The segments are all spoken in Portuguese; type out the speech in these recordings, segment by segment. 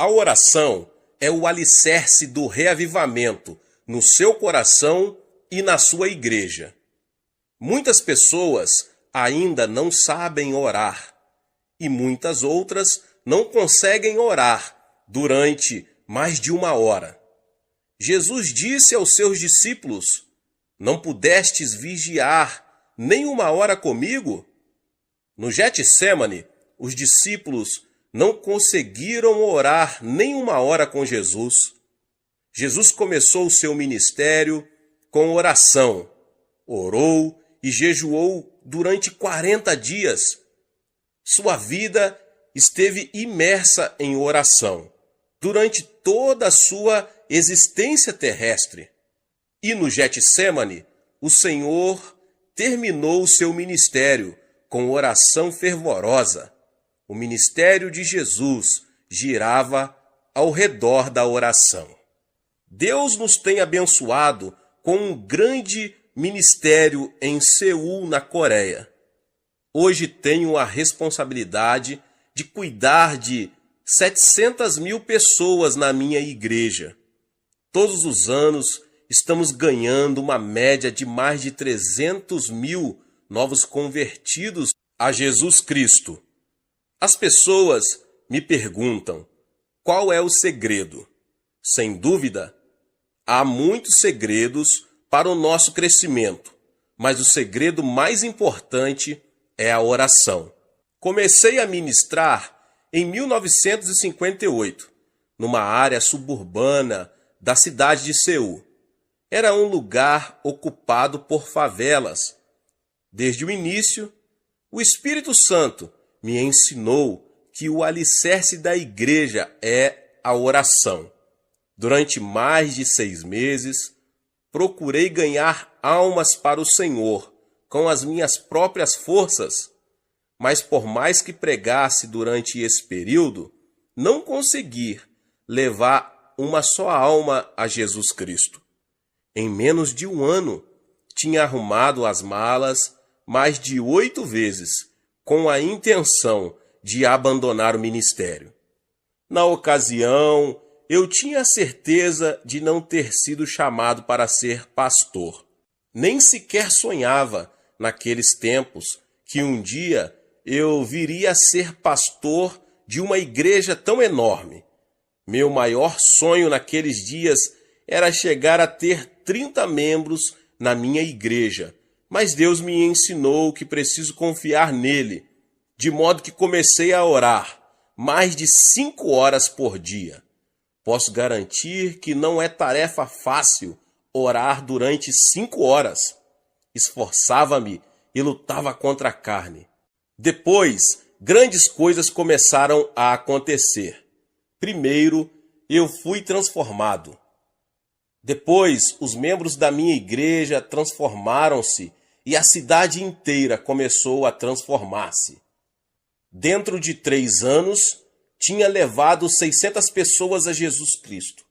A oração é o alicerce do reavivamento no seu coração e na sua igreja. Muitas pessoas ainda não sabem orar e muitas outras não conseguem orar durante mais de 1 hora. Jesus disse aos seus discípulos: não pudestes vigiar nem 1 hora comigo? No Getsêmani, os discípulos não conseguiram orar nem 1 hora com Jesus. Jesus começou o seu ministério com oração. Orou e jejuou durante 40 dias. Sua vida esteve imersa em oração durante toda a sua existência terrestre. E no Getsêmani, o Senhor terminou o seu ministério com oração fervorosa. O ministério de Jesus girava ao redor da oração. Deus nos tem abençoado com um grande ministério em Seul, na Coreia. Hoje tenho a responsabilidade de cuidar de 700 mil pessoas na minha igreja. Todos os anos estamos ganhando uma média de mais de 300 mil novos convertidos a Jesus Cristo. As pessoas me perguntam: qual é o segredo? Sem dúvida, há muitos segredos para o nosso crescimento, mas o segredo mais importante é a oração. Comecei a ministrar em 1958, numa área suburbana da cidade de Seul. Era um lugar ocupado por favelas. Desde o início, o Espírito Santo me ensinou que o alicerce da igreja é a oração. Durante mais de 6 meses, procurei ganhar almas para o Senhor com as minhas próprias forças, mas por mais que pregasse durante esse período, não consegui levar uma só alma a Jesus Cristo. Em menos de 1 ano, tinha arrumado as malas mais de 8 vezes, com a intenção de abandonar o ministério. Na ocasião, eu tinha certeza de não ter sido chamado para ser pastor. Nem sequer sonhava, naqueles tempos, que um dia eu viria a ser pastor de uma igreja tão enorme. Meu maior sonho naqueles dias era chegar a ter 30 membros na minha igreja, mas Deus me ensinou que preciso confiar nele, de modo que comecei a orar mais de 5 horas por dia. Posso garantir que não é tarefa fácil orar durante 5 horas. Esforçava-me e lutava contra a carne. Depois, grandes coisas começaram a acontecer. Primeiro, eu fui transformado. Depois, os membros da minha igreja transformaram-se e a cidade inteira começou a transformar-se. Dentro de 3 anos, tinha levado 600 pessoas a Jesus Cristo.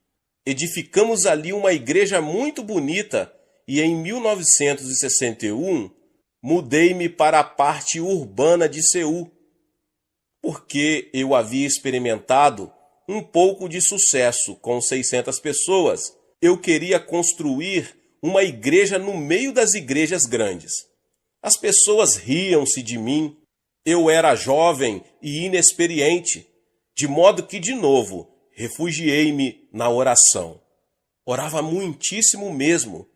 Edificamos ali uma igreja muito bonita e em 1961 mudei-me para a parte urbana de Seul, porque eu havia experimentado um pouco de sucesso com 600 pessoas. Eu queria construir uma igreja no meio das igrejas grandes. As pessoas riam-se de mim. Eu era jovem e inexperiente, de modo que, de novo, refugiei-me na oração. Orava muitíssimo mesmo,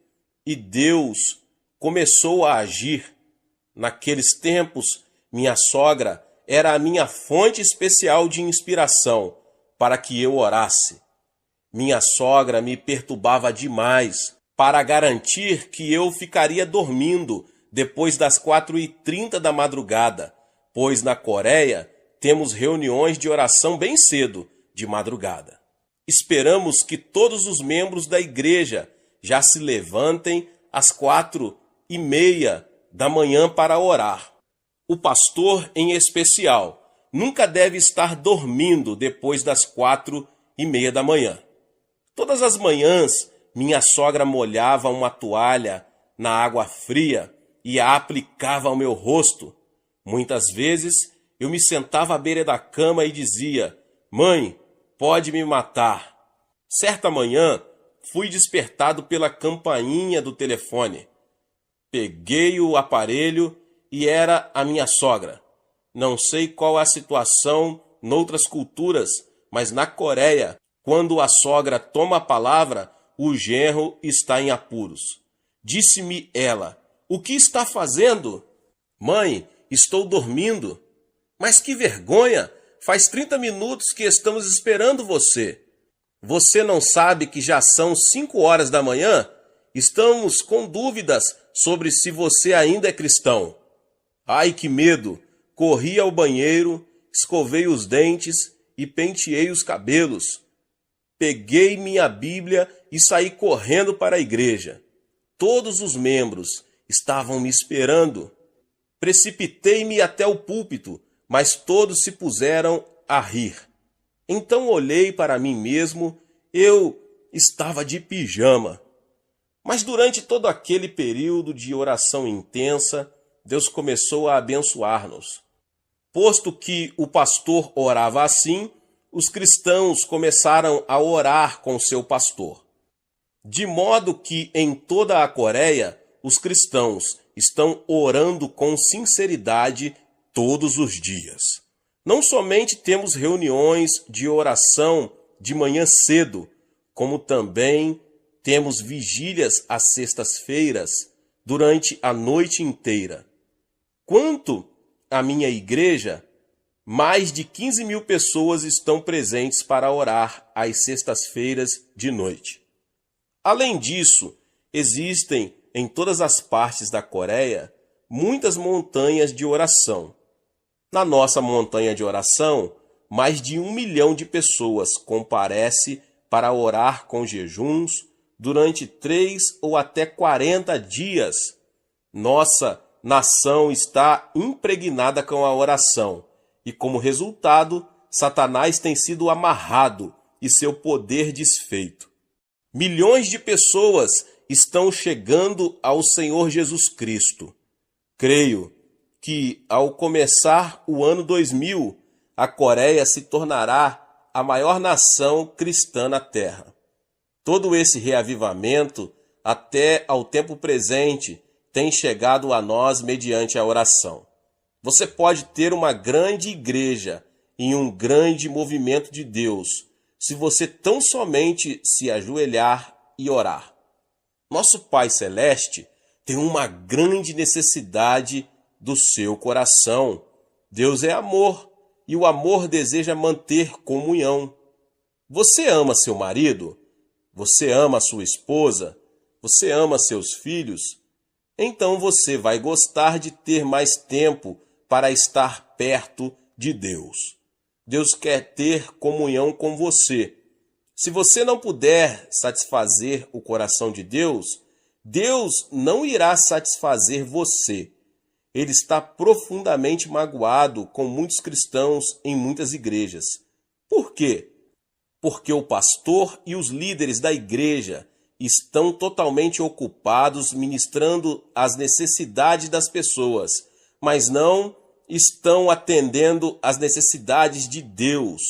e Deus começou a agir. Naqueles tempos, minha sogra era a minha fonte especial de inspiração para que eu orasse. Minha sogra me perturbava demais para garantir que eu ficaria dormindo depois das 4h30 da madrugada, pois na Coreia temos reuniões de oração bem cedo, de madrugada. Esperamos que todos os membros da igreja já se levantem às 4h30 da manhã para orar. O pastor, em especial, nunca deve estar dormindo depois das 4h30 da manhã. Todas as manhãs, minha sogra molhava uma toalha na água fria e a aplicava ao meu rosto. Muitas vezes, eu me sentava à beira da cama e dizia: "Mãe, pode me matar. Certa manhã, fui despertado pela campainha do telefone. Peguei o aparelho e era a minha sogra. Não sei qual a situação noutras culturas, mas na Coreia, quando a sogra toma a palavra, o genro está em apuros. Disse-me ela: "O que está fazendo?" "Mãe, estou dormindo." "Mas que vergonha! Faz 30 minutos que estamos esperando você." "Você não sabe que já são 5 horas da manhã? Estamos com dúvidas sobre se você ainda é cristão." Ai, que medo! Corri ao banheiro, escovei os dentes e penteei os cabelos. Peguei minha Bíblia e saí correndo para a igreja. Todos os membros estavam me esperando. Precipitei-me até o púlpito, mas todos se puseram a rir. Então olhei para mim mesmo, eu estava de pijama. Mas durante todo aquele período de oração intensa, Deus começou a abençoar-nos. Posto que o pastor orava assim, os cristãos começaram a orar com seu pastor. De modo que em toda a Coreia, os cristãos estão orando com sinceridade todos os dias. Não somente temos reuniões de oração de manhã cedo, como também temos vigílias às sextas-feiras durante a noite inteira. Quanto à minha igreja, mais de 15 mil pessoas estão presentes para orar às sextas-feiras de noite. Além disso, existem em todas as partes da Coreia muitas montanhas de oração. Na nossa montanha de oração, mais de 1 milhão de pessoas comparece para orar com jejuns durante 3 ou até 40 dias. Nossa nação está impregnada com a oração e, como resultado, Satanás tem sido amarrado e seu poder desfeito. Milhões de pessoas estão chegando ao Senhor Jesus Cristo. Creio que, ao começar o ano 2000, a Coreia se tornará a maior nação cristã na Terra. Todo esse reavivamento, até ao tempo presente, tem chegado a nós mediante a oração. Você pode ter uma grande igreja e um grande movimento de Deus, se você tão somente se ajoelhar e orar. Nosso Pai Celeste tem uma grande necessidade do seu coração. Deus é amor e o amor deseja manter comunhão. Você ama seu marido? Você ama sua esposa? Você ama seus filhos? Então você vai gostar de ter mais tempo para estar perto de Deus. Deus quer ter comunhão com você. Se você não puder satisfazer o coração de Deus, Deus não irá satisfazer você. Ele está profundamente magoado com muitos cristãos em muitas igrejas. Por quê? Porque o pastor e os líderes da igreja estão totalmente ocupados ministrando as necessidades das pessoas, mas não estão atendendo às necessidades de Deus.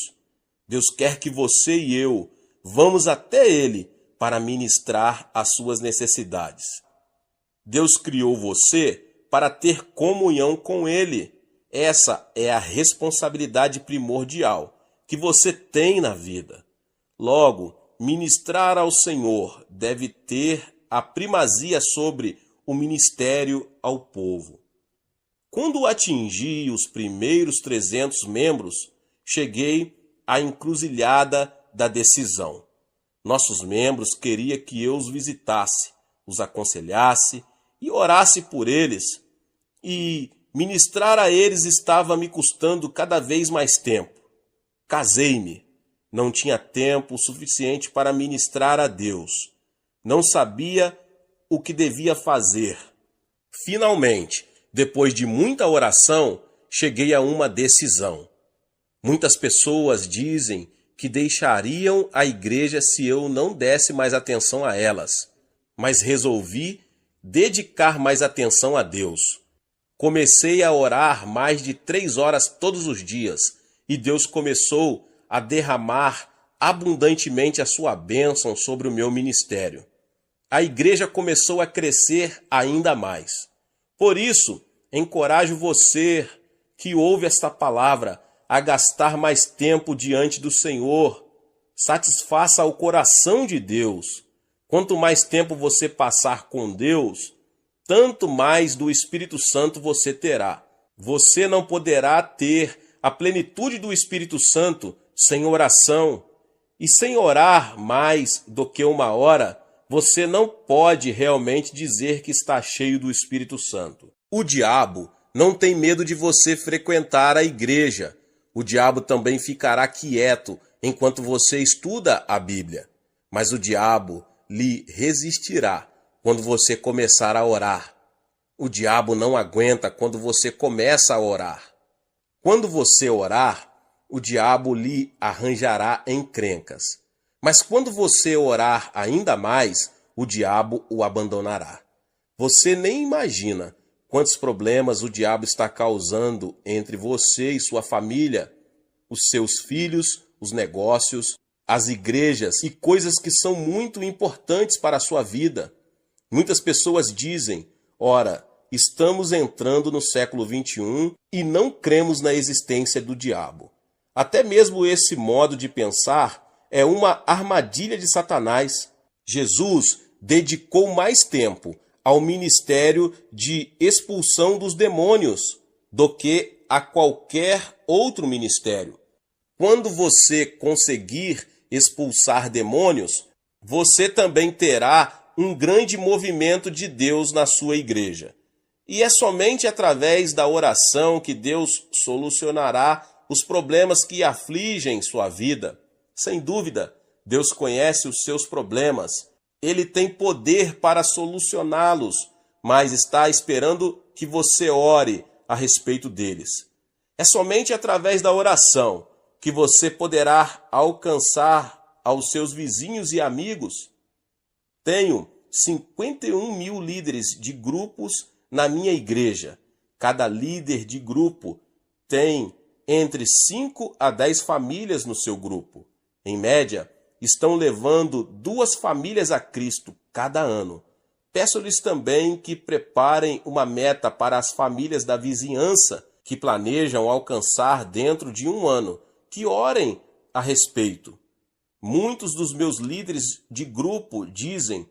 Deus quer que você e eu vamos até Ele para ministrar as suas necessidades. Deus criou você para ter comunhão com Ele. Essa é a responsabilidade primordial que você tem na vida. Logo, ministrar ao Senhor deve ter a primazia sobre o ministério ao povo. Quando atingi os primeiros 300 membros, cheguei à encruzilhada da decisão. Nossos membros queriam que eu os visitasse, os aconselhasse e orasse por eles. E ministrar a eles estava me custando cada vez mais tempo. Casei-me. Não tinha tempo suficiente para ministrar a Deus. Não sabia o que devia fazer. Finalmente, depois de muita oração, cheguei a uma decisão. Muitas pessoas dizem que deixariam a igreja se eu não desse mais atenção a elas, mas resolvi dedicar mais atenção a Deus. Comecei a orar mais de 3 horas todos os dias e Deus começou a derramar abundantemente a sua bênção sobre o meu ministério. A igreja começou a crescer ainda mais. Por isso, encorajo você que ouve esta palavra a gastar mais tempo diante do Senhor. Satisfaça o coração de Deus. Quanto mais tempo você passar com Deus, tanto mais do Espírito Santo você terá. Você não poderá ter a plenitude do Espírito Santo sem oração. E sem orar mais do que uma hora, você não pode realmente dizer que está cheio do Espírito Santo. O diabo não tem medo de você frequentar a igreja. O diabo também ficará quieto enquanto você estuda a Bíblia. Mas o diabo lhe resistirá quando você começar a orar. O diabo não aguenta quando você começa a orar. Quando você orar, o diabo lhe arranjará encrencas. Mas quando você orar ainda mais, o diabo o abandonará. Você nem imagina quantos problemas o diabo está causando entre você e sua família, os seus filhos, os negócios, as igrejas e coisas que são muito importantes para a sua vida. Muitas pessoas dizem, ora, estamos entrando no século XXI e não cremos na existência do diabo. Até mesmo esse modo de pensar é uma armadilha de Satanás. Jesus dedicou mais tempo ao ministério de expulsão dos demônios do que a qualquer outro ministério. Quando você conseguir expulsar demônios, você também terá um grande movimento de Deus na sua igreja. E é somente através da oração que Deus solucionará os problemas que afligem sua vida. Sem dúvida, Deus conhece os seus problemas. Ele tem poder para solucioná-los, mas está esperando que você ore a respeito deles. É somente através da oração que você poderá alcançar aos seus vizinhos e amigos. Tenho 51.000 líderes de grupos na minha igreja. Cada líder de grupo tem entre 5 a 10 famílias no seu grupo. Em média, estão levando 2 famílias a Cristo cada ano. Peço-lhes também que preparem uma meta para as famílias da vizinhança que planejam alcançar dentro de um ano, que orem a respeito. Muitos dos meus líderes de grupo dizem,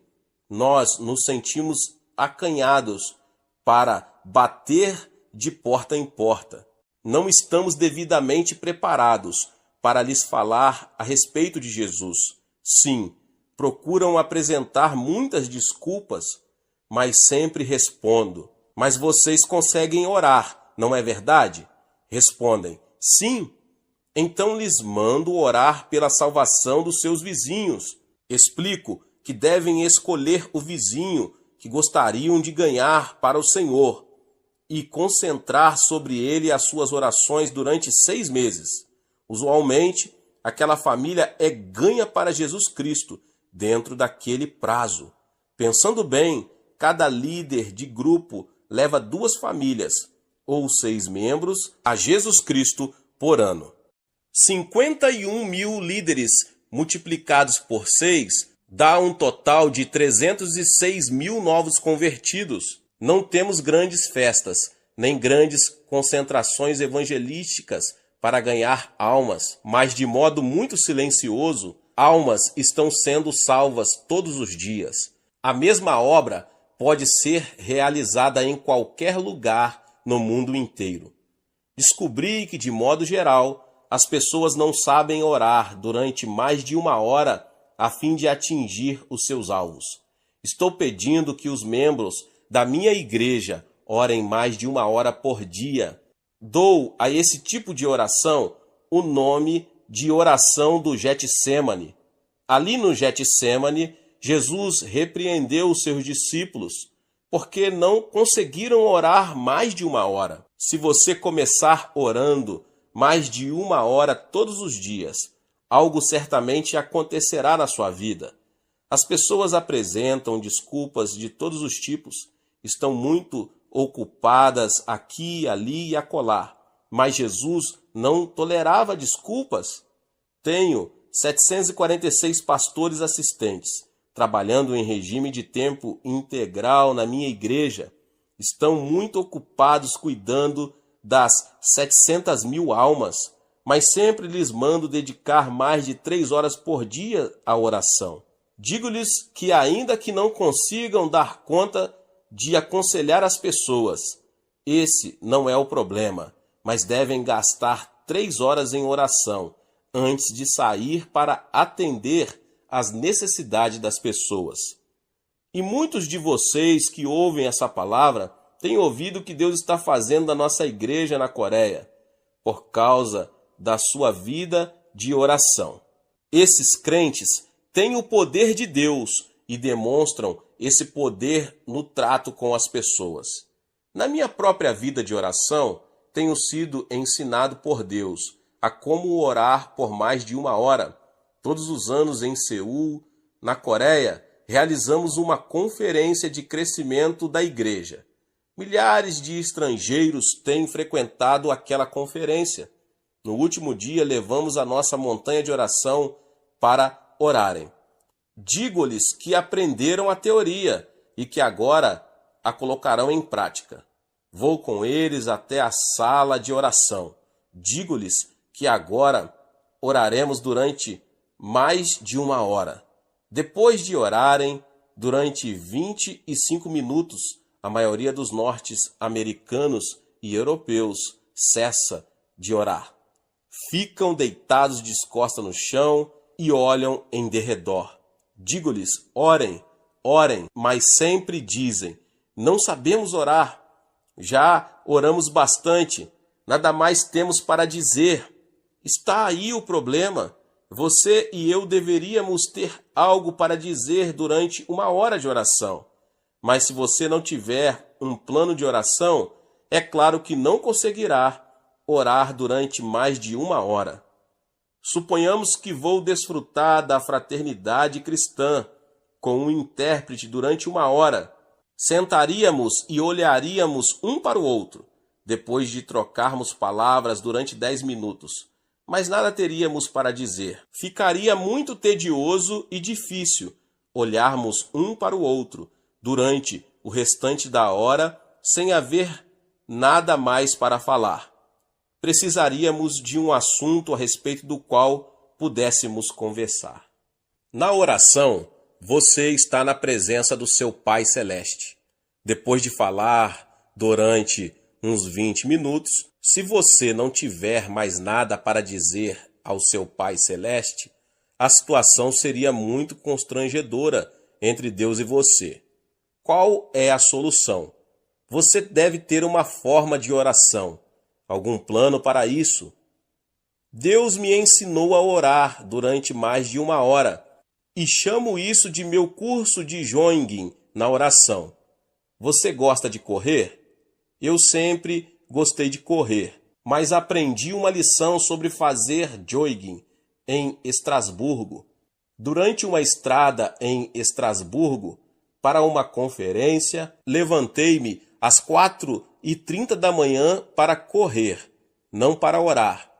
nós nos sentimos acanhados para bater de porta em porta. Não estamos devidamente preparados para lhes falar a respeito de Jesus. Sim, procuram apresentar muitas desculpas, mas sempre respondo. Mas vocês conseguem orar, não é verdade? Respondem, sim. Então lhes mando orar pela salvação dos seus vizinhos. Explico que devem escolher o vizinho que gostariam de ganhar para o Senhor e concentrar sobre ele as suas orações durante 6 meses. Usualmente, aquela família é ganha para Jesus Cristo dentro daquele prazo. Pensando bem, cada líder de grupo leva 2 famílias, ou 6 membros, a Jesus Cristo por ano. 51.000 líderes multiplicados por 6 dá um total de 306.000 novos convertidos. Não temos grandes festas, nem grandes concentrações evangelísticas para ganhar almas, mas de modo muito silencioso, almas estão sendo salvas todos os dias. A mesma obra pode ser realizada em qualquer lugar no mundo inteiro. Descobri que, de modo geral, as pessoas não sabem orar durante mais de 1 hora a fim de atingir os seus alvos. Estou pedindo que os membros da minha igreja orem mais de 1 hora por dia. Dou a esse tipo de oração o nome de oração do Getsêmani. Ali no Getsêmani, Jesus repreendeu os seus discípulos porque não conseguiram orar mais de 1 hora. Se você começar orando mais de 1 hora todos os dias, algo certamente acontecerá na sua vida. As pessoas apresentam desculpas de todos os tipos, estão muito ocupadas aqui, ali e acolá, mas Jesus não tolerava desculpas. Tenho 746 pastores assistentes, trabalhando em regime de tempo integral na minha igreja, estão muito ocupados cuidando das 700 mil almas, mas sempre lhes mando dedicar mais de 3 horas por dia à oração. Digo-lhes que ainda que não consigam dar conta de aconselhar as pessoas, esse não é o problema, mas devem gastar 3 horas em oração antes de sair para atender às necessidades das pessoas. E muitos de vocês que ouvem essa palavra têm ouvido o que Deus está fazendo na nossa igreja na Coreia, por causa da sua vida de oração. Esses crentes têm o poder de Deus e demonstram esse poder no trato com as pessoas. Na minha própria vida de oração, tenho sido ensinado por Deus a como orar por mais de 1 hora. Todos os anos em Seul, na Coreia, realizamos uma conferência de crescimento da igreja. Milhares de estrangeiros têm frequentado aquela conferência. No último dia, levamos a nossa montanha de oração para orarem. Digo-lhes que aprenderam a teoria e que agora a colocarão em prática. Vou com eles até a sala de oração. Digo-lhes que agora oraremos durante mais de 1 hora. Depois de orarem durante 25 minutos, a maioria dos norte-americanos e europeus cessa de orar. Ficam deitados de costas no chão e olham em derredor. Digo-lhes, orem, orem, mas sempre dizem, não sabemos orar. Já oramos bastante, nada mais temos para dizer. Está aí o problema. Você e eu deveríamos ter algo para dizer durante 1 hora de oração. Mas se você não tiver um plano de oração, é claro que não conseguirá orar durante mais de 1 hora. Suponhamos que vou desfrutar da fraternidade cristã com um intérprete durante 1 hora. Sentaríamos e olharíamos um para o outro, depois de trocarmos palavras durante 10 minutos. Mas nada teríamos para dizer. Ficaria muito tedioso e difícil olharmos um para o outro durante o restante da hora sem haver nada mais para falar. Precisaríamos de um assunto a respeito do qual pudéssemos conversar. Na oração, você está na presença do seu Pai Celeste. Depois de falar durante uns 20 minutos, se você não tiver mais nada para dizer ao seu Pai Celeste, a situação seria muito constrangedora entre Deus e você. Qual é a solução? Você deve ter uma forma de oração, algum plano para isso. Deus me ensinou a orar durante mais de 1 hora e chamo isso de meu curso de Joiging na oração. Você gosta de correr? Eu sempre gostei de correr, mas aprendi uma lição sobre fazer jogging em Estrasburgo. Durante uma estrada em Estrasburgo, para uma conferência, levantei-me às 4h30 da manhã para correr, não para orar.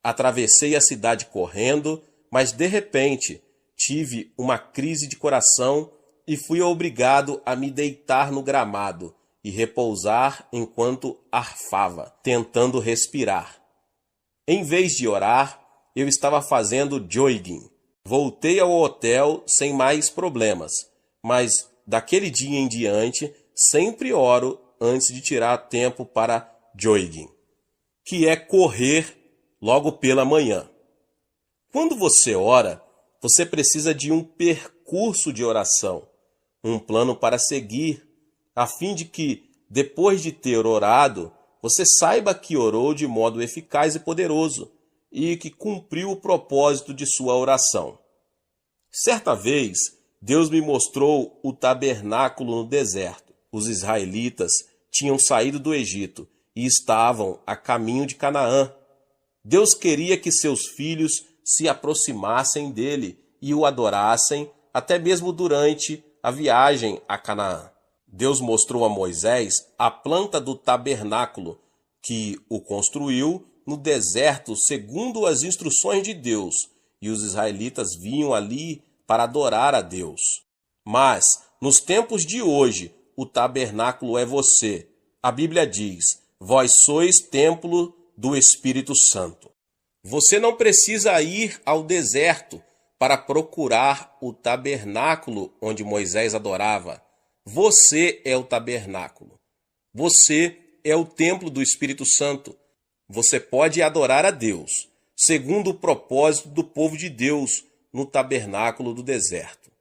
Atravessei a cidade correndo, mas de repente tive uma crise de coração e fui obrigado a me deitar no gramado e repousar enquanto arfava, tentando respirar. Em vez de orar, eu estava fazendo jogging. Voltei ao hotel sem mais problemas, mas daquele dia em diante sempre oro antes de tirar tempo para jogging, que é correr logo pela manhã. Quando você ora, você precisa de um percurso de oração, um plano para seguir, a fim de que, depois de ter orado, você saiba que orou de modo eficaz e poderoso e que cumpriu o propósito de sua oração. Certa vez, Deus me mostrou o tabernáculo no deserto. Os israelitas tinham saído do Egito e estavam a caminho de Canaã. Deus queria que seus filhos se aproximassem dele e o adorassem até mesmo durante a viagem a Canaã. Deus mostrou a Moisés a planta do tabernáculo, que o construiu no deserto segundo as instruções de Deus, e os israelitas vinham ali para adorar a Deus. Mas, nos tempos de hoje, o tabernáculo é você. A Bíblia diz: vós sois templo do Espírito Santo. Você não precisa ir ao deserto para procurar o tabernáculo onde Moisés adorava. Você é o tabernáculo. Você é o templo do Espírito Santo. Você pode adorar a Deus, segundo o propósito do povo de Deus no tabernáculo do deserto.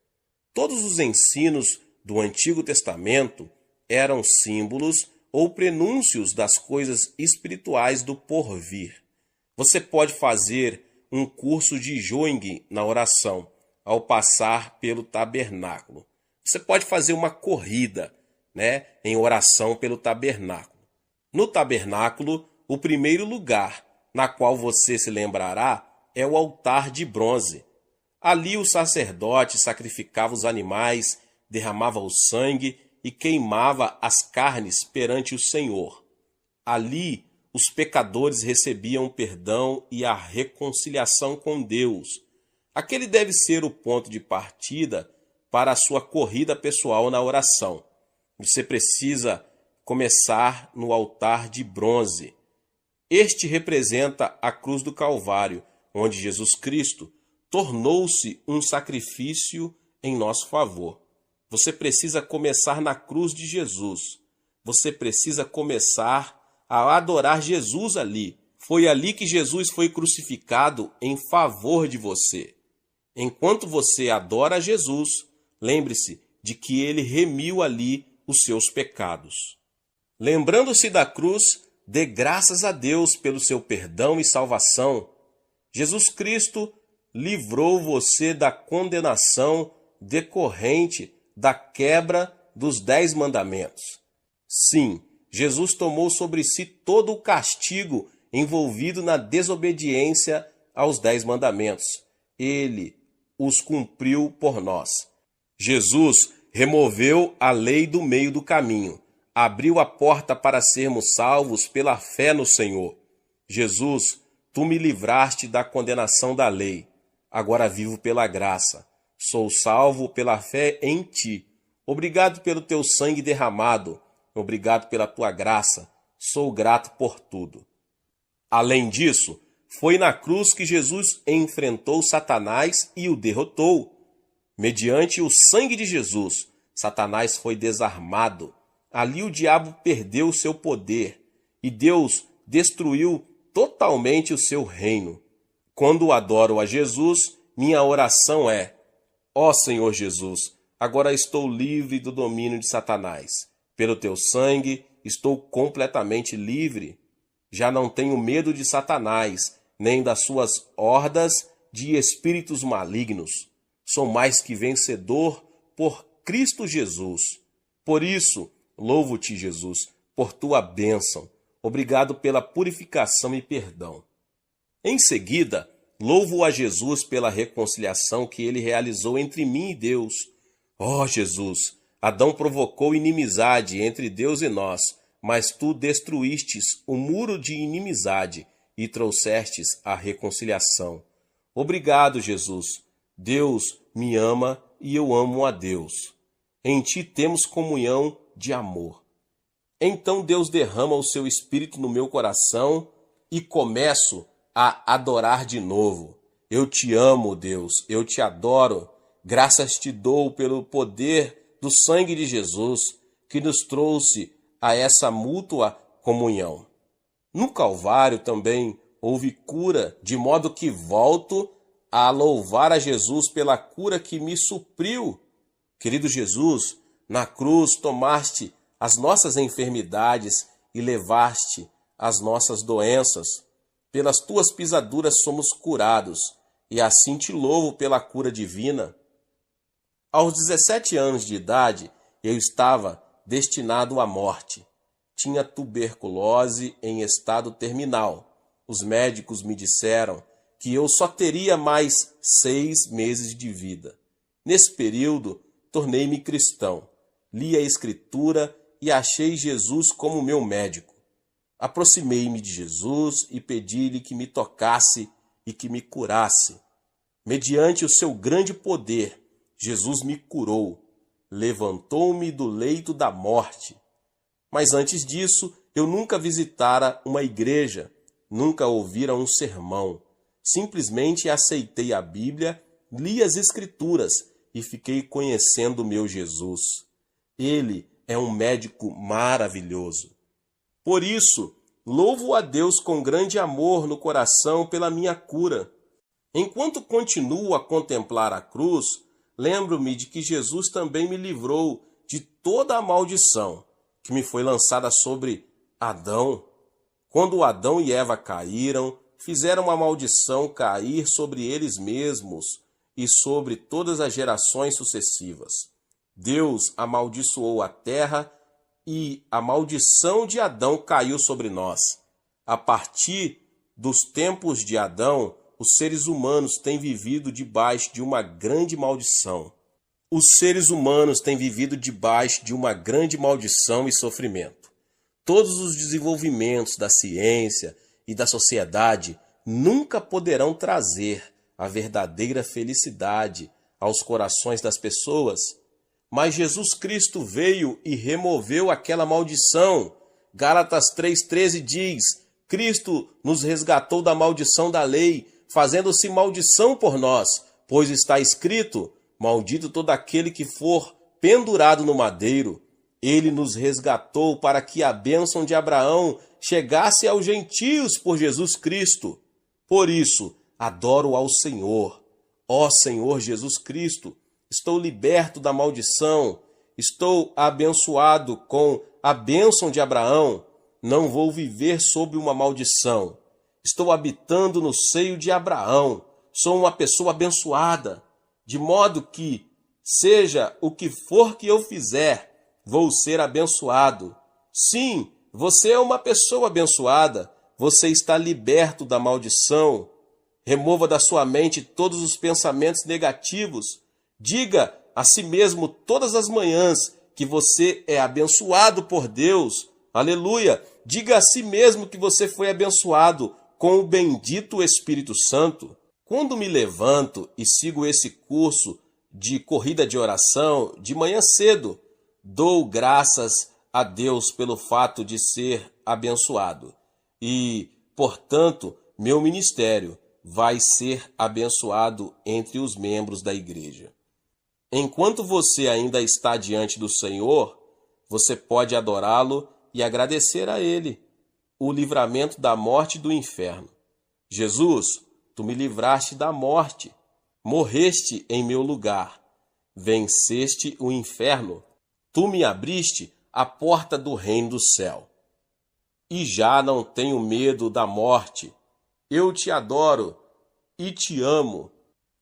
Todos os ensinos do Antigo Testamento eram símbolos ou prenúncios das coisas espirituais do porvir. Você pode fazer um curso de Joing na oração ao passar pelo tabernáculo. Você pode fazer uma corrida, em oração pelo tabernáculo. No tabernáculo, o primeiro lugar na qual você se lembrará é o altar de bronze. Ali o sacerdote sacrificava os animais, derramava o sangue e queimava as carnes perante o Senhor. Ali os pecadores recebiam perdão e a reconciliação com Deus. Aquele deve ser o ponto de partida para a sua corrida pessoal na oração. Você precisa começar no altar de bronze. Este representa a cruz do Calvário, onde Jesus Cristo tornou-se um sacrifício em nosso favor. Você precisa começar na cruz de Jesus. Você precisa começar a adorar Jesus ali. Foi ali que Jesus foi crucificado em favor de você. Enquanto você adora Jesus, lembre-se de que ele remiu ali os seus pecados. Lembrando-se da cruz, dê graças a Deus pelo seu perdão e salvação. Jesus Cristo livrou você da condenação decorrente da quebra dos 10 mandamentos. Sim, Jesus tomou sobre si todo o castigo envolvido na desobediência aos 10 mandamentos. Ele os cumpriu por nós. Jesus removeu a lei do meio do caminho, abriu a porta para sermos salvos pela fé no Senhor. Jesus, tu me livraste da condenação da lei. Agora vivo pela graça. Sou salvo pela fé em ti. Obrigado pelo teu sangue derramado. Obrigado pela tua graça. Sou grato por tudo. Além disso, foi na cruz que Jesus enfrentou Satanás e o derrotou. Mediante o sangue de Jesus, Satanás foi desarmado. Ali o diabo perdeu o seu poder e Deus destruiu totalmente o seu reino. Quando adoro a Jesus, minha oração é: ó Senhor Jesus, agora estou livre do domínio de Satanás. Pelo teu sangue, estou completamente livre. Já não tenho medo de Satanás, nem das suas hordas de espíritos malignos. Sou mais que vencedor por Cristo Jesus. Por isso, louvo-te, Jesus, por tua bênção. Obrigado pela purificação e perdão. Em seguida, louvo a Jesus pela reconciliação que ele realizou entre mim e Deus. Ó Jesus, Adão provocou inimizade entre Deus e nós, mas tu destruístes o muro de inimizade e trouxestes a reconciliação. Obrigado, Jesus. Deus me ama e eu amo a Deus. Em ti temos comunhão de amor. Então Deus derrama o seu Espírito no meu coração e começo a adorar de novo. Eu te amo, Deus, eu te adoro. Graças te dou pelo poder do sangue de Jesus que nos trouxe a essa mútua comunhão. No Calvário também houve cura, de modo que volto a louvar a Jesus pela cura que me supriu. Querido Jesus, na cruz tomaste as nossas enfermidades e levaste as nossas doenças. Pelas tuas pisaduras somos curados, e assim te louvo pela cura divina. Aos 17 anos de idade, eu estava destinado à morte. Tinha tuberculose em estado terminal. Os médicos me disseram que eu só teria mais 6 meses de vida. Nesse período, tornei-me cristão. Li a Escritura e achei Jesus como meu médico. Aproximei-me de Jesus e pedi-lhe que me tocasse e que me curasse. Mediante o seu grande poder, Jesus me curou, levantou-me do leito da morte. Mas antes disso, eu nunca visitara uma igreja, nunca ouvira um sermão. Simplesmente aceitei a Bíblia, li as Escrituras e fiquei conhecendo o meu Jesus. Ele é um médico maravilhoso. Por isso, louvo a Deus com grande amor no coração pela minha cura. Enquanto continuo a contemplar a cruz, lembro-me de que Jesus também me livrou de toda a maldição que me foi lançada sobre Adão. Quando Adão e Eva caíram, fizeram uma maldição cair sobre eles mesmos e sobre todas as gerações sucessivas. Deus amaldiçoou a terra e a maldição de Adão caiu sobre nós. A partir dos tempos de Adão, os seres humanos têm vivido debaixo de uma grande maldição. Os seres humanos têm vivido debaixo de uma grande maldição e sofrimento. Todos os desenvolvimentos da ciência e da sociedade nunca poderão trazer a verdadeira felicidade aos corações das pessoas, mas Jesus Cristo veio e removeu aquela maldição. Gálatas 3,13 diz: Cristo nos resgatou da maldição da lei, fazendo-se maldição por nós, pois está escrito: maldito todo aquele que for pendurado no madeiro. Ele nos resgatou para que a bênção de Abraão chegasse aos gentios por Jesus Cristo. Por isso, adoro ao Senhor. Ó Senhor Jesus Cristo, estou liberto da maldição, estou abençoado com a bênção de Abraão. Não vou viver sob uma maldição. Estou habitando no seio de Abraão. Sou uma pessoa abençoada, de modo que, seja o que for que eu fizer, vou ser abençoado. Sim, você é uma pessoa abençoada. Você está liberto da maldição. Remova da sua mente todos os pensamentos negativos. Diga a si mesmo todas as manhãs que você é abençoado por Deus. Aleluia! Diga a si mesmo que você foi abençoado com o bendito Espírito Santo. Quando me levanto e sigo esse curso de corrida de oração de manhã cedo, dou graças a Deus pelo fato de ser abençoado. E, portanto, meu ministério vai ser abençoado entre os membros da igreja. Enquanto você ainda está diante do Senhor, você pode adorá-lo e agradecer a Ele o livramento da morte e do inferno. Jesus, tu me livraste da morte, morreste em meu lugar, venceste o inferno, tu me abriste a porta do reino do céu. E já não tenho medo da morte. Eu te adoro e te amo.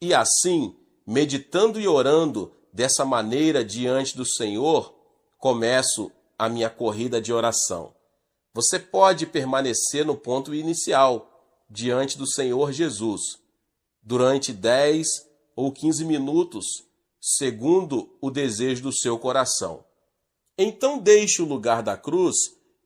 E assim, meditando e orando dessa maneira diante do Senhor, começo a minha corrida de oração. Você pode permanecer no ponto inicial, diante do Senhor Jesus, durante 10 ou 15 minutos, segundo o desejo do seu coração. Então deixe o lugar da cruz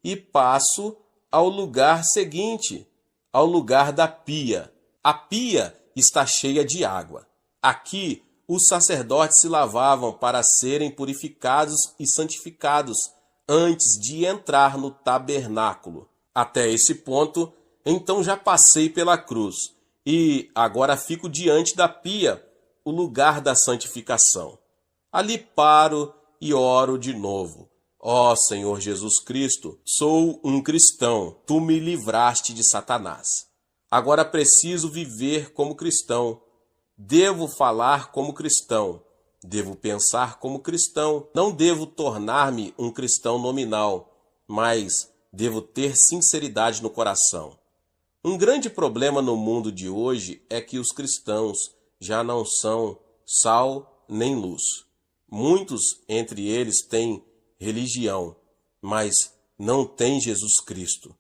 e passo ao lugar seguinte, ao lugar da pia. A pia está cheia de água. Aqui, os sacerdotes se lavavam para serem purificados e santificados antes de entrar no tabernáculo. Até esse ponto, então já passei pela cruz e agora fico diante da pia, o lugar da santificação. Ali paro e oro de novo. Ó Senhor Jesus Cristo, sou um cristão, tu me livraste de Satanás. Agora preciso viver como cristão. Devo falar como cristão. Devo pensar como cristão. Não devo tornar-me um cristão nominal, mas devo ter sinceridade no coração. Um grande problema no mundo de hoje é que os cristãos já não são sal nem luz. Muitos entre eles têm religião, mas não têm Jesus Cristo,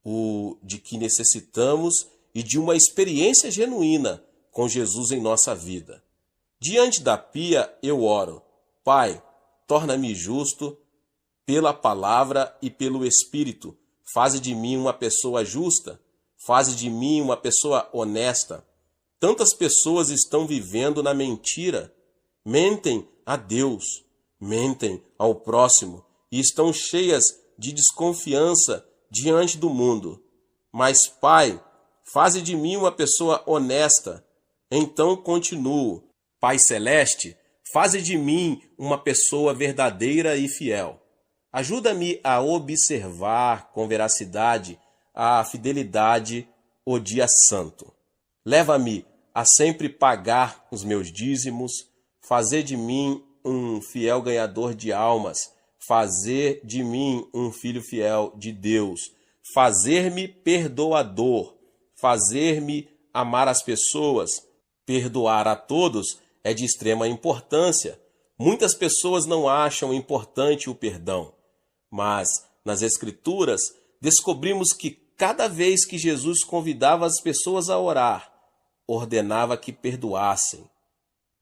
o de que necessitamos e de uma experiência genuína com Jesus em nossa vida. Diante da pia eu oro: Pai, torna-me justo pela palavra e pelo Espírito. Faze de mim uma pessoa justa, faze de mim uma pessoa honesta. Tantas pessoas estão vivendo na mentira, mentem a Deus, mentem ao próximo e estão cheias de desconfiança diante do mundo. Mas, Pai, faze de mim uma pessoa honesta. Então continuo. Pai Celeste, faze de mim uma pessoa verdadeira e fiel. Ajuda-me a observar com veracidade a fidelidade o dia santo. Leva-me a sempre pagar os meus dízimos, fazer de mim um fiel ganhador de almas, fazer de mim um filho fiel de Deus, fazer-me perdoador, fazer-me amar as pessoas, perdoar a todos é de extrema importância. Muitas pessoas não acham importante o perdão, mas nas Escrituras descobrimos que cada vez que Jesus convidava as pessoas a orar, ordenava que perdoassem.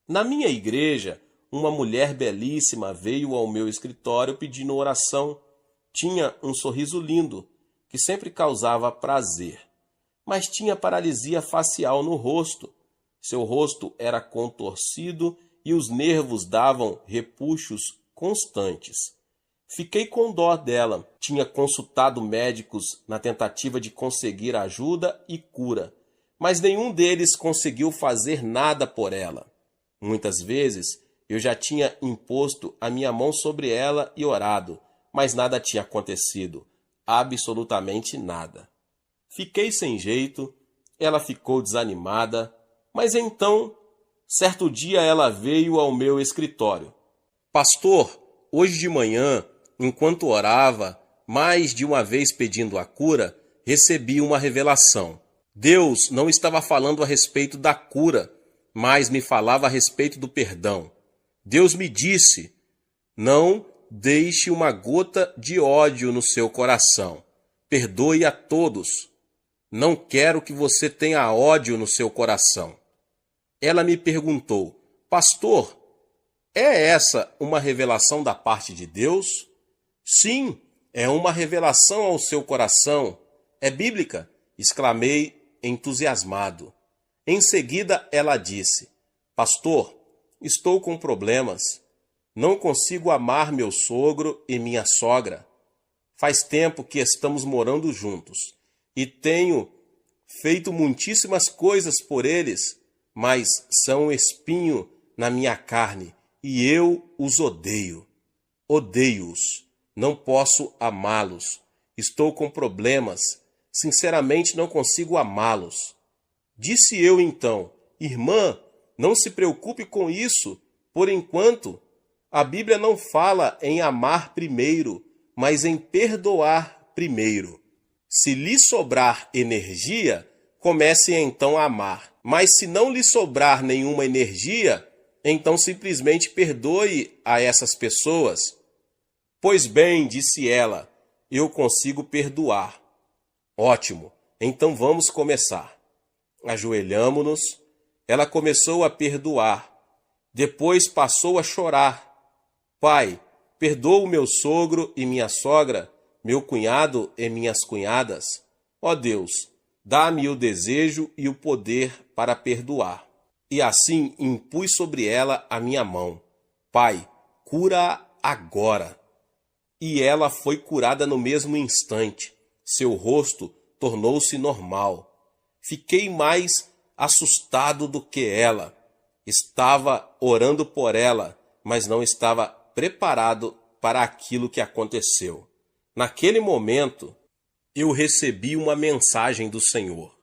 Na minha igreja, uma mulher belíssima veio ao meu escritório pedindo oração. Tinha um sorriso lindo, que sempre causava prazer, mas tinha paralisia facial no rosto. Seu rosto era contorcido e os nervos davam repuxos constantes. Fiquei com dó dela. Tinha consultado médicos na tentativa de conseguir ajuda e cura, mas nenhum deles conseguiu fazer nada por ela. Muitas vezes eu já tinha imposto a minha mão sobre ela e orado, mas nada tinha acontecido, absolutamente nada. Fiquei sem jeito, ela ficou desanimada, mas então, certo dia ela veio ao meu escritório. Pastor, hoje de manhã, enquanto orava, mais de uma vez pedindo a cura, recebi uma revelação. Deus não estava falando a respeito da cura, mas me falava a respeito do perdão. Deus me disse: não deixe uma gota de ódio no seu coração. Perdoe a todos. Não quero que você tenha ódio no seu coração. Ela me perguntou: pastor, é essa uma revelação da parte de Deus? Sim, é uma revelação ao seu coração. É bíblica? Exclamei entusiasmado. Em seguida ela disse: pastor, estou com problemas. Não consigo amar meu sogro e minha sogra. Faz tempo que estamos morando juntos e tenho feito muitíssimas coisas por eles, mas são um espinho na minha carne e eu os odeio. Odeio-os. Não posso amá-los. Estou com problemas. Sinceramente não consigo amá-los. Disse eu então: irmã, não se preocupe com isso. Por enquanto, a Bíblia não fala em amar primeiro, mas em perdoar primeiro. Se lhe sobrar energia, comece então a amar. Mas se não lhe sobrar nenhuma energia, então simplesmente perdoe a essas pessoas. Pois bem, disse ela, eu consigo perdoar. Ótimo, então vamos começar. Ajoelhamo-nos, ela começou a perdoar. Depois passou a chorar. Pai, perdoa o meu sogro e minha sogra, meu cunhado e minhas cunhadas. Ó Deus, dá-me o desejo e o poder para perdoar. E assim impus sobre ela a minha mão. Pai, cura-a agora. E ela foi curada no mesmo instante. Seu rosto tornou-se normal. Fiquei mais assustado do que ela. Estava orando por ela, mas não estava preparado para aquilo que aconteceu. Naquele momento, eu recebi uma mensagem do Senhor.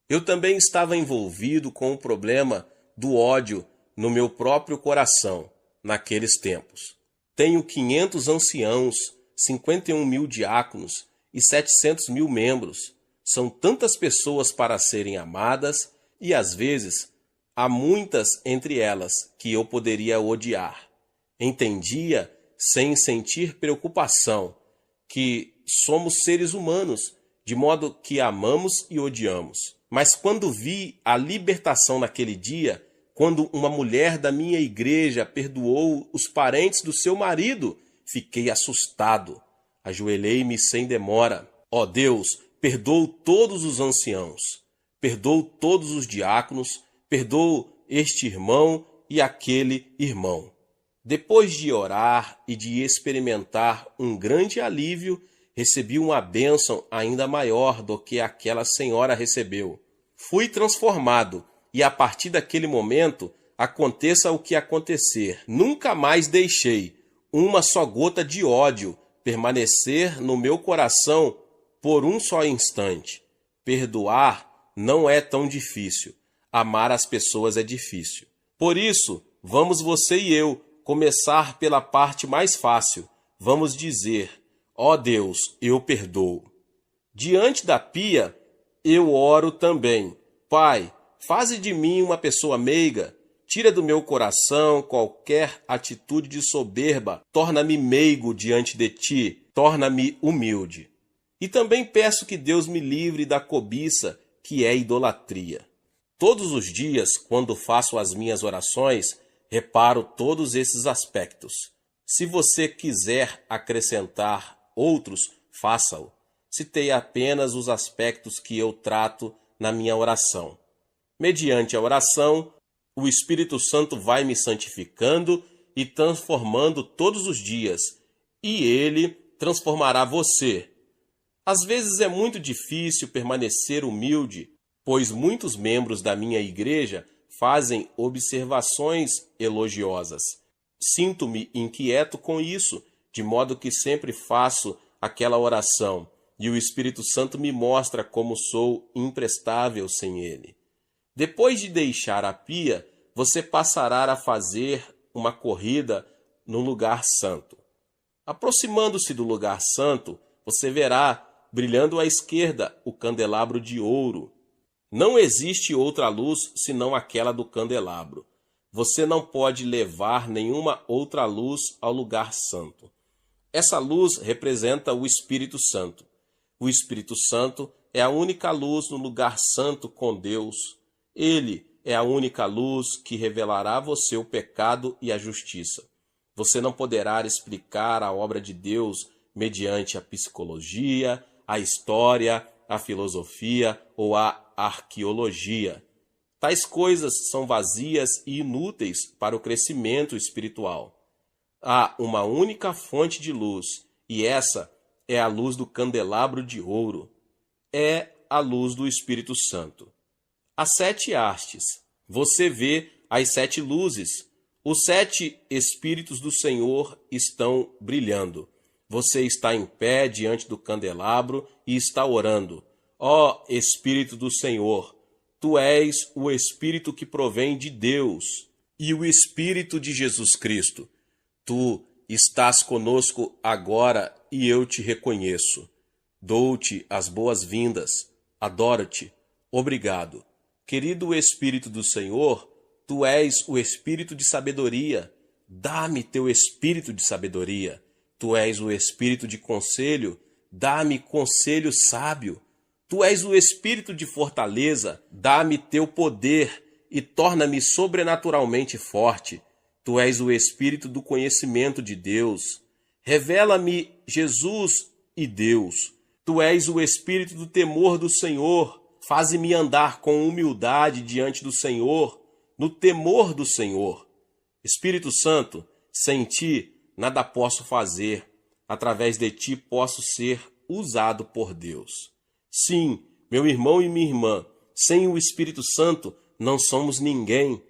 Eu também estava envolvido com o problema do ódio no meu próprio coração naqueles tempos. Tenho 500 anciãos, 51 mil diáconos e 700 mil membros. São tantas pessoas para serem amadas e, às vezes, há muitas entre elas que eu poderia odiar. Entendia, sem sentir preocupação, que somos seres humanos, de modo que amamos e odiamos. Mas quando vi a libertação naquele dia, quando uma mulher da minha igreja perdoou os parentes do seu marido, fiquei assustado. Ajoelhei-me sem demora. Ó Deus, perdoa todos os anciãos. Perdoo todos os diáconos, perdoo este irmão e aquele irmão. Depois de orar e de experimentar um grande alívio, recebi uma bênção ainda maior do que aquela senhora recebeu. Fui transformado e a partir daquele momento, aconteça o que acontecer, nunca mais deixei uma só gota de ódio permanecer no meu coração por um só instante. Perdoar não é tão difícil. Amar as pessoas é difícil. Por isso, vamos você e eu começar pela parte mais fácil. Vamos dizer: ó Deus, eu perdoo. Diante da pia, eu oro também. Pai, faze de mim uma pessoa meiga. Tira do meu coração qualquer atitude de soberba. Torna-me meigo diante de ti. Torna-me humilde. E também peço que Deus me livre da cobiça, que é idolatria. Todos os dias, quando faço as minhas orações, reparo todos esses aspectos. Se você quiser acrescentar outros, faça-o. Citei apenas os aspectos que eu trato na minha oração. Mediante a oração, o Espírito Santo vai me santificando e transformando todos os dias, e ele transformará você. Às vezes é muito difícil permanecer humilde, pois muitos membros da minha igreja fazem observações elogiosas. Sinto-me inquieto com isso, de modo que sempre faço aquela oração, e o Espírito Santo me mostra como sou imprestável sem ele. Depois de deixar a pia, você passará a fazer uma corrida no lugar santo. Aproximando-se do lugar santo, você verá, brilhando à esquerda, o candelabro de ouro. Não existe outra luz senão aquela do candelabro. Você não pode levar nenhuma outra luz ao lugar santo. Essa luz representa o Espírito Santo. O Espírito Santo é a única luz no lugar santo com Deus. Ele é a única luz que revelará a você o pecado e a justiça. Você não poderá explicar a obra de Deus mediante a psicologia, a história, a filosofia ou a arqueologia. Tais coisas são vazias e inúteis para o crescimento espiritual. Há uma única fonte de luz, e essa é a luz do candelabro de ouro. É a luz do Espírito Santo. As 7 hastes. Você vê as 7 luzes. Os 7 Espíritos do Senhor estão brilhando. Você está em pé diante do candelabro e está orando. Ó Espírito do Senhor, tu és o Espírito que provém de Deus e o Espírito de Jesus Cristo. Tu estás conosco agora e eu te reconheço. Dou-te as boas-vindas. Adoro-te. Obrigado. Querido Espírito do Senhor, tu és o Espírito de sabedoria. Dá-me teu Espírito de sabedoria. Tu és o Espírito de conselho. Dá-me conselho sábio. Tu és o Espírito de fortaleza. Dá-me teu poder e torna-me sobrenaturalmente forte. Tu és o Espírito do conhecimento de Deus. Revela-me Jesus e Deus. Tu és o Espírito do temor do Senhor. Faze-me andar com humildade diante do Senhor, no temor do Senhor. Espírito Santo, sem ti nada posso fazer. Através de ti posso ser usado por Deus. Sim, meu irmão e minha irmã, sem o Espírito Santo não somos ninguém.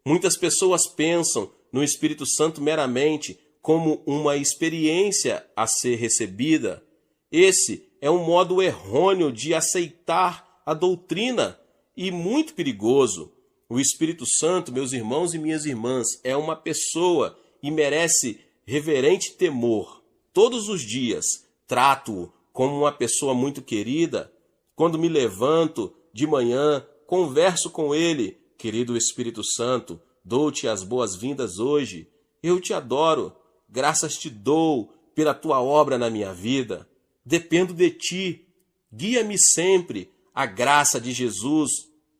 Muitas pessoas pensam no Espírito Santo meramente como uma experiência a ser recebida. Esse é um modo errôneo de aceitar a doutrina e muito perigoso. O Espírito Santo, meus irmãos e minhas irmãs, é uma pessoa e merece reverente temor. Todos os dias trato-o como uma pessoa muito querida. Quando me levanto de manhã, converso com ele. Querido Espírito Santo, dou-te as boas-vindas hoje. Eu te adoro. Graças te dou pela tua obra na minha vida. Dependo de ti. Guia-me sempre à graça de Jesus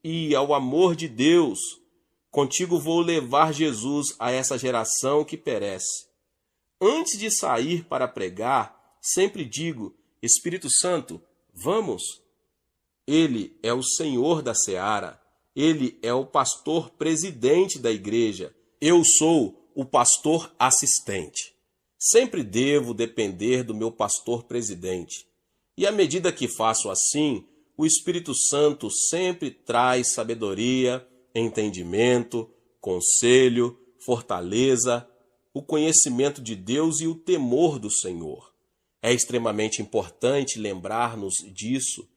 e ao amor de Deus. Contigo vou levar Jesus a essa geração que perece. Antes de sair para pregar, sempre digo: Espírito Santo, vamos? Ele é o Senhor da seara. Ele é o pastor presidente da igreja. Eu sou o pastor assistente. Sempre devo depender do meu pastor presidente. E à medida que faço assim, o Espírito Santo sempre traz sabedoria, entendimento, conselho, fortaleza, o conhecimento de Deus e o temor do Senhor. É extremamente importante lembrar-nos disso.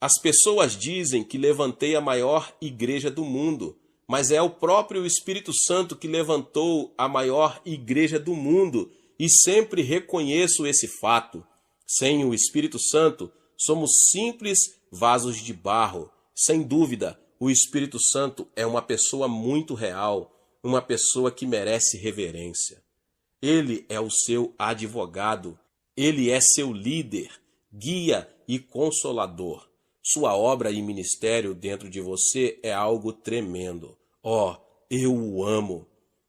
As pessoas dizem que levantei a maior igreja do mundo, mas é o próprio Espírito Santo que levantou a maior igreja do mundo, e sempre reconheço esse fato. Sem o Espírito Santo, somos simples vasos de barro. Sem dúvida, o Espírito Santo é uma pessoa muito real, uma pessoa que merece reverência. Ele é o seu advogado, ele é seu líder, guia e consolador. Sua obra e ministério dentro de você é algo tremendo. Eu o amo.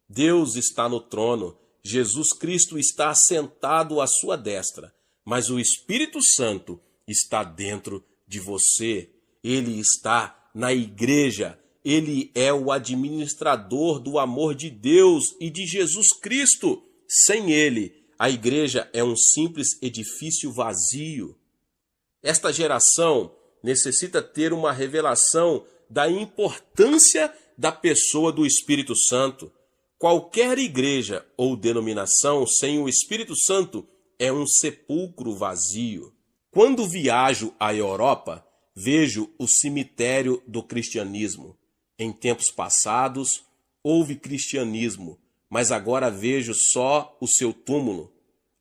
Deus está no trono, Jesus Cristo está assentado à sua destra, mas o Espírito Santo está dentro de você. Ele está na igreja. Ele é o administrador do amor de Deus e de Jesus Cristo. Sem ele, a igreja é um simples edifício vazio. Esta geração necessita ter uma revelação da importância da pessoa do Espírito Santo. Qualquer igreja ou denominação sem o Espírito Santo é um sepulcro vazio. Quando viajo à Europa, vejo o cemitério do cristianismo. Em tempos passados, houve cristianismo, mas agora vejo só o seu túmulo.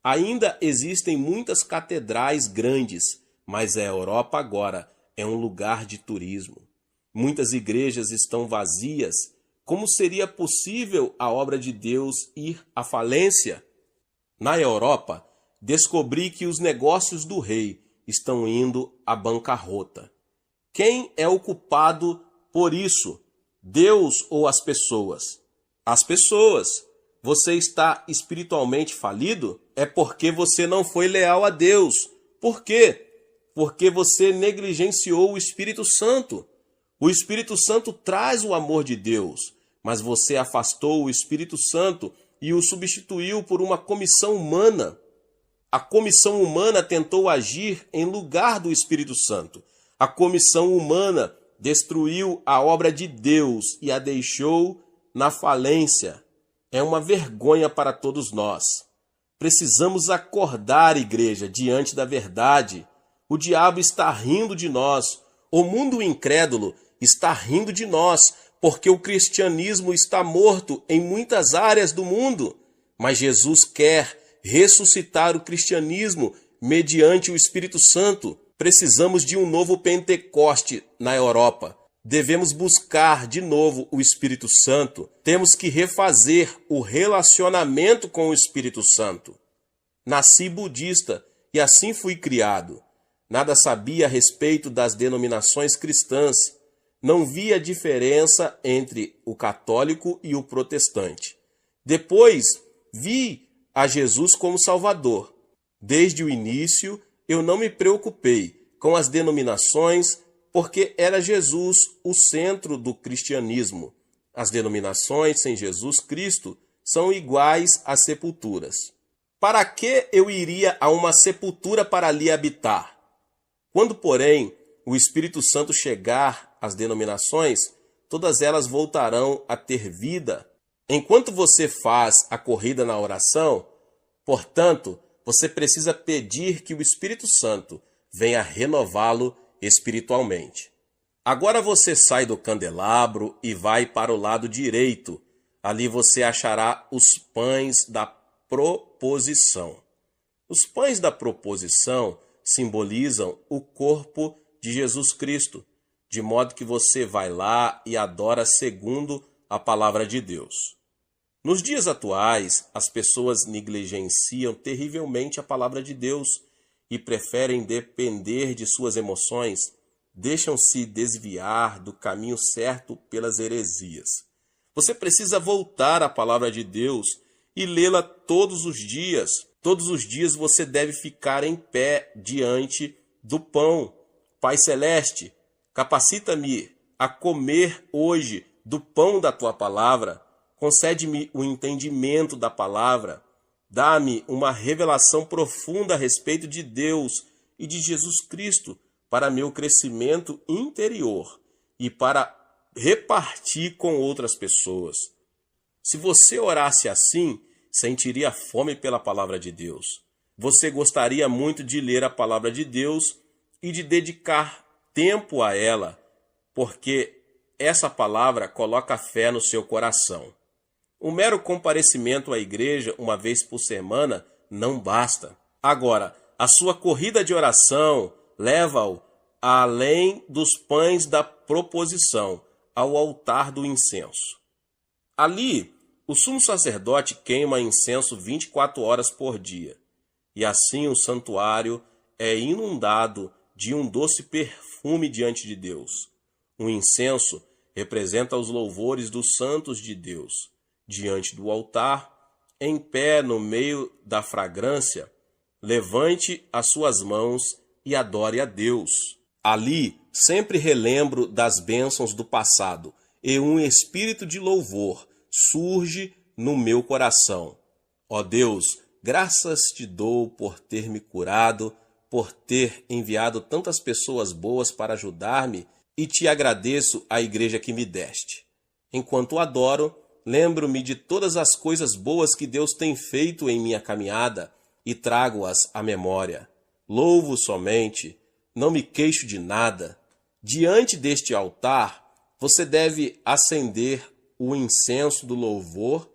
Ainda existem muitas catedrais grandes, mas a Europa agora é um lugar de turismo. Muitas igrejas estão vazias. Como seria possível a obra de Deus ir à falência? Na Europa, descobri que os negócios do rei estão indo à bancarrota. Quem é o culpado por isso? Deus ou as pessoas? As pessoas. Você está espiritualmente falido? É porque você não foi leal a Deus. Por quê? Porque você negligenciou o Espírito Santo. O Espírito Santo traz o amor de Deus, mas você afastou o Espírito Santo e o substituiu por uma comissão humana. A comissão humana tentou agir em lugar do Espírito Santo. A comissão humana destruiu a obra de Deus e a deixou na falência. É uma vergonha para todos nós. Precisamos acordar, igreja, diante da verdade. O diabo está rindo de nós. O mundo incrédulo está rindo de nós, porque o cristianismo está morto em muitas áreas do mundo. Mas Jesus quer ressuscitar o cristianismo mediante o Espírito Santo. Precisamos de um novo Pentecoste na Europa. Devemos buscar de novo o Espírito Santo. Temos que refazer o relacionamento com o Espírito Santo. Nasci budista e assim fui criado. Nada sabia a respeito das denominações cristãs. Não via diferença entre o católico e o protestante. Depois, vi a Jesus como Salvador. Desde o início, eu não me preocupei com as denominações, porque era Jesus o centro do cristianismo. As denominações sem Jesus Cristo são iguais às sepulturas. Para que eu iria a uma sepultura para ali habitar? Quando, porém, o Espírito Santo chegar às denominações, todas elas voltarão a ter vida. Enquanto você faz a corrida na oração, portanto, você precisa pedir que o Espírito Santo venha renová-lo espiritualmente. Agora você sai do candelabro e vai para o lado direito. Ali você achará os pães da proposição. Os pães da proposição simbolizam o corpo de Jesus Cristo, de modo que você vai lá e adora segundo a palavra de Deus. Nos dias atuais, as pessoas negligenciam terrivelmente a palavra de Deus e preferem depender de suas emoções, deixam-se desviar do caminho certo pelas heresias. Você precisa voltar à palavra de Deus e lê-la todos os dias. Todos os dias você deve ficar em pé diante do pão, Pai Celeste, capacita-me a comer hoje do pão da tua palavra, concede-me o entendimento da palavra, dá-me uma revelação profunda a respeito de Deus e de Jesus Cristo para meu crescimento interior e para repartir com outras pessoas. Se você orasse assim, sentiria fome pela palavra de Deus. Você gostaria muito de ler a palavra de Deus e de dedicar tempo a ela, porque essa palavra coloca fé no seu coração. O mero comparecimento à igreja uma vez por semana não basta. Agora, a sua corrida de oração leva-o além dos pães da proposição, ao altar do incenso. Ali, o sumo sacerdote queima incenso 24 horas por dia, e assim o santuário é inundado de um doce perfume diante de Deus. O incenso representa os louvores dos santos de Deus. Diante do altar, em pé no meio da fragrância, levante as suas mãos e adore a Deus. Ali, sempre relembro das bênçãos do passado, e um espírito de louvor surge no meu coração. Ó Deus, graças te dou por ter me curado, por ter enviado tantas pessoas boas para ajudar-me, e te agradeço a igreja que me deste. Enquanto adoro, lembro-me de todas as coisas boas que Deus tem feito em minha caminhada e trago-as à memória. Louvo somente, não me queixo de nada. Diante deste altar, você deve acender o incenso do louvor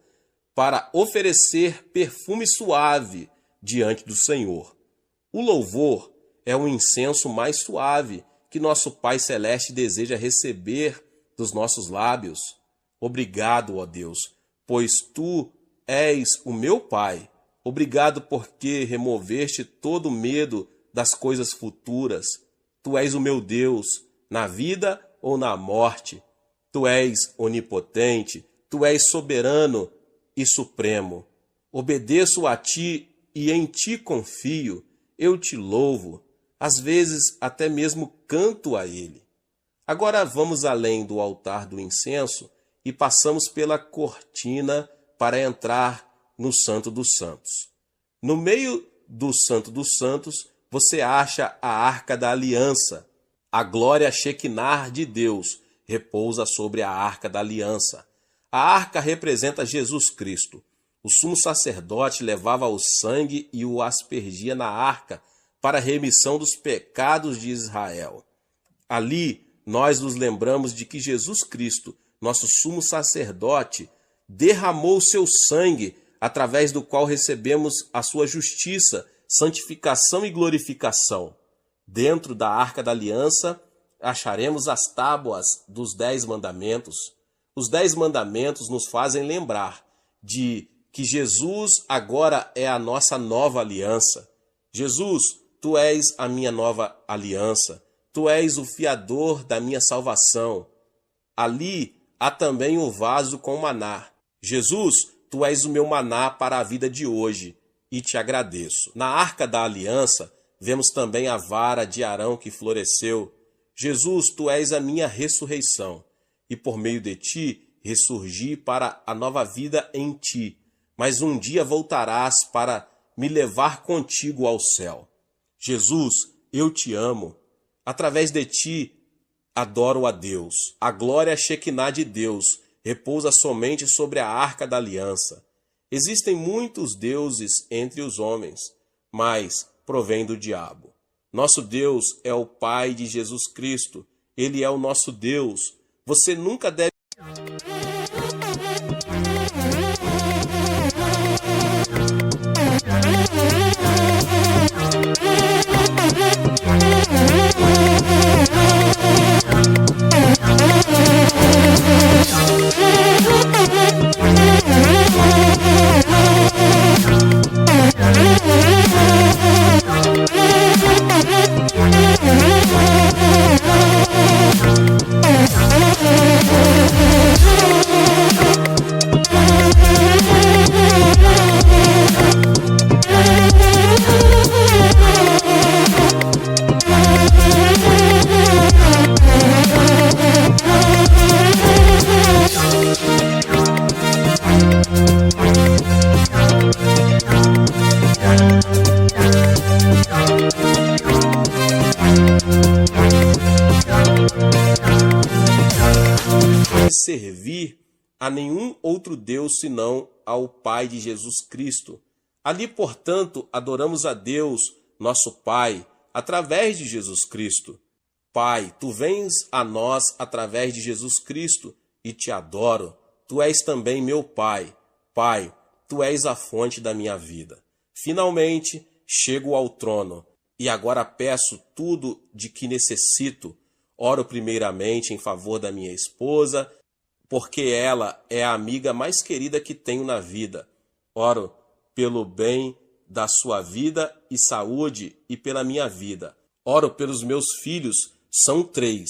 para oferecer perfume suave diante do Senhor. O louvor é o incenso mais suave que nosso Pai Celeste deseja receber dos nossos lábios. Obrigado, ó Deus, pois tu és o meu Pai. Obrigado porque removeste todo o medo das coisas futuras. Tu és o meu Deus, na vida ou na morte. Tu és onipotente, tu és soberano e supremo. Obedeço a ti e em ti confio. Eu te louvo, às vezes até mesmo canto a ele. Agora vamos além do altar do incenso e passamos pela cortina para entrar no Santo dos Santos. No meio do Santo dos Santos, você acha a Arca da Aliança. A glória Shekinah de Deus repousa sobre a Arca da Aliança. A arca representa Jesus Cristo. O sumo sacerdote levava o sangue e o aspergia na arca para a remissão dos pecados de Israel. Ali, nós nos lembramos de que Jesus Cristo, nosso sumo sacerdote, derramou seu sangue, através do qual recebemos a sua justiça, santificação e glorificação. Dentro da Arca da Aliança, acharemos as tábuas dos 10 mandamentos. Os 10 mandamentos nos fazem lembrar de que Jesus agora é a nossa nova aliança. Jesus, tu és a minha nova aliança. Tu és o fiador da minha salvação. Ali há também o vaso com maná. Jesus, tu és o meu maná para a vida de hoje, e te agradeço. Na Arca da Aliança, vemos também a vara de Arão que floresceu. Jesus, tu és a minha ressurreição, e por meio de ti ressurgi para a nova vida em ti. Mas um dia voltarás para me levar contigo ao céu. Jesus, eu te amo. Através de ti, adoro a Deus. A glória Shekinah de Deus repousa somente sobre a Arca da Aliança. Existem muitos deuses entre os homens, mas provém do diabo. Nosso Deus é o Pai de Jesus Cristo. Ele é o nosso Deus. Você nunca deve a nenhum outro Deus senão ao Pai de Jesus Cristo. Ali, portanto, adoramos a Deus, nosso Pai, através de Jesus Cristo. Pai, tu vens a nós através de Jesus Cristo e te adoro. Tu és também meu Pai. Pai, tu és a fonte da minha vida. Finalmente, chego ao trono e agora peço tudo de que necessito. Oro primeiramente em favor da minha esposa, porque ela é a amiga mais querida que tenho na vida. Oro pelo bem da sua vida e saúde e pela minha vida. Oro pelos meus filhos, são 3.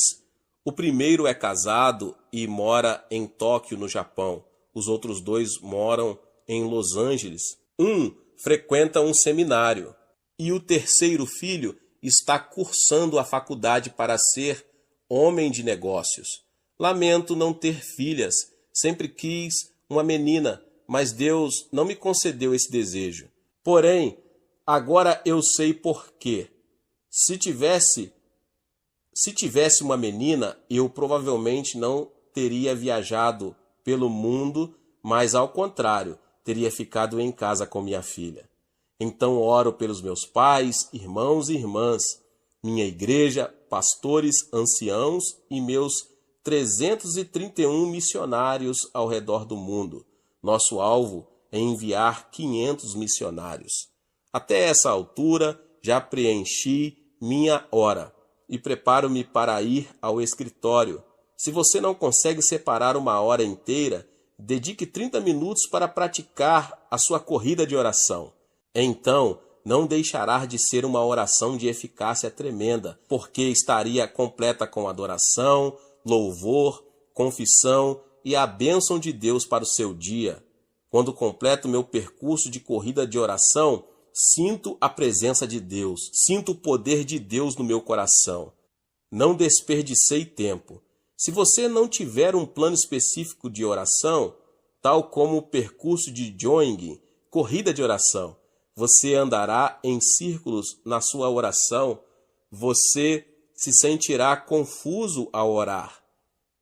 O primeiro é casado e mora em Tóquio, no Japão. Os outros 2 moram em Los Angeles. Um frequenta um seminário. E o terceiro filho está cursando a faculdade para ser homem de negócios. Lamento não ter filhas. Sempre quis uma menina, mas Deus não me concedeu esse desejo. Porém, agora eu sei por quê. Se tivesse uma menina, eu provavelmente não teria viajado pelo mundo, mas ao contrário, teria ficado em casa com minha filha. Então oro pelos meus pais, irmãos e irmãs, minha igreja, pastores, anciãos e meus 331 missionários ao redor do mundo. Nosso alvo é enviar 500 missionários. Até essa altura, já preenchi minha hora e preparo-me para ir ao escritório. Se você não consegue separar uma hora inteira, dedique 30 minutos para praticar a sua corrida de oração. Então, não deixará de ser uma oração de eficácia tremenda, porque estaria completa com adoração, louvor, confissão e a bênção de Deus para o seu dia. Quando completo meu percurso de corrida de oração, sinto a presença de Deus, sinto o poder de Deus no meu coração. Não desperdicei tempo. Se você não tiver um plano específico de oração, tal como o percurso de jogging, corrida de oração, você andará em círculos na sua oração, você se sentirá confuso ao orar.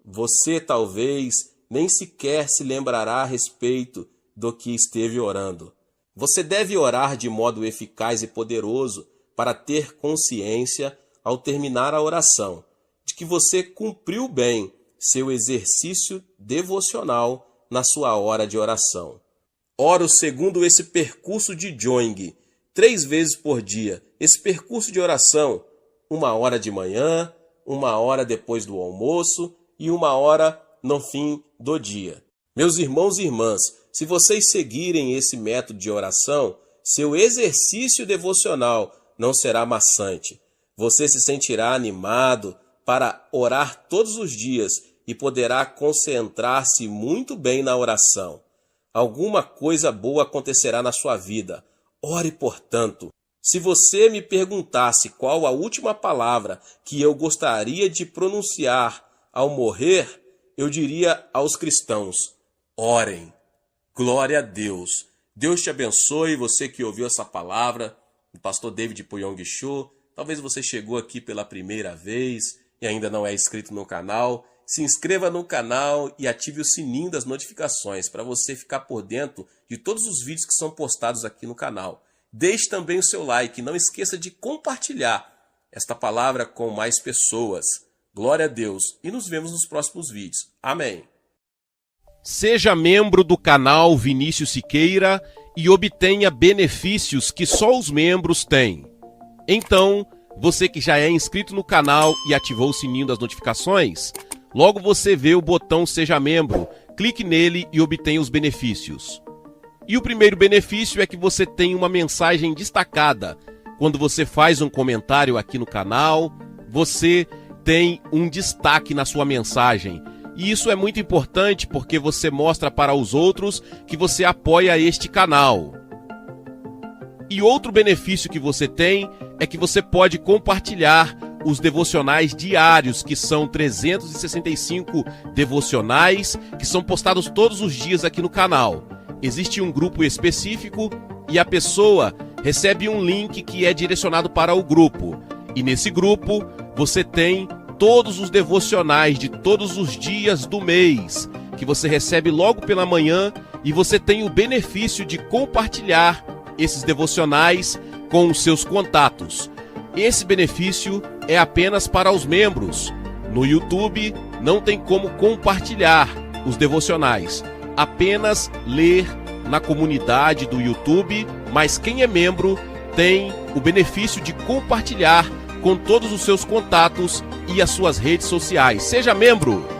Você talvez nem sequer se lembrará a respeito do que esteve orando. Você deve orar de modo eficaz e poderoso para ter consciência, ao terminar a oração, de que você cumpriu bem seu exercício devocional na sua hora de oração. Oro segundo esse percurso de jogging, 3 vezes por dia. Esse percurso de oração, 1 hora de manhã, 1 hora depois do almoço e 1 hora no fim do dia. Meus irmãos e irmãs, se vocês seguirem esse método de oração, seu exercício devocional não será maçante. Você se sentirá animado para orar todos os dias e poderá concentrar-se muito bem na oração. Alguma coisa boa acontecerá na sua vida. Ore, portanto. Se você me perguntasse qual a última palavra que eu gostaria de pronunciar ao morrer, eu diria aos cristãos: orem. Glória a Deus. Deus te abençoe, você que ouviu essa palavra, o pastor David Puyong Cho. Talvez você chegou aqui pela primeira vez e ainda não é inscrito no canal. Se inscreva no canal e ative o sininho das notificações para você ficar por dentro de todos os vídeos que são postados aqui no canal. Deixe também o seu like e não esqueça de compartilhar esta palavra com mais pessoas. Glória a Deus e nos vemos nos próximos vídeos. Amém. Seja membro do canal Vinícius Siqueira e obtenha benefícios que só os membros têm. Então, você que já é inscrito no canal e ativou o sininho das notificações, logo você vê o botão Seja Membro, clique nele e obtenha os benefícios. E o primeiro benefício é que você tem uma mensagem destacada. Quando você faz um comentário aqui no canal, você tem um destaque na sua mensagem. E isso é muito importante porque você mostra para os outros que você apoia este canal. E outro benefício que você tem é que você pode compartilhar os devocionais diários, que são 365 devocionais, que são postados todos os dias aqui no canal. Existe um grupo específico e a pessoa recebe um link que é direcionado para o grupo. E nesse grupo você tem todos os devocionais de todos os dias do mês, que você recebe logo pela manhã e você tem o benefício de compartilhar esses devocionais com os seus contatos. Esse benefício é apenas para os membros. No YouTube não tem como compartilhar os devocionais, apenas ler na comunidade do YouTube, mas quem é membro tem o benefício de compartilhar com todos os seus contatos e as suas redes sociais. Seja membro!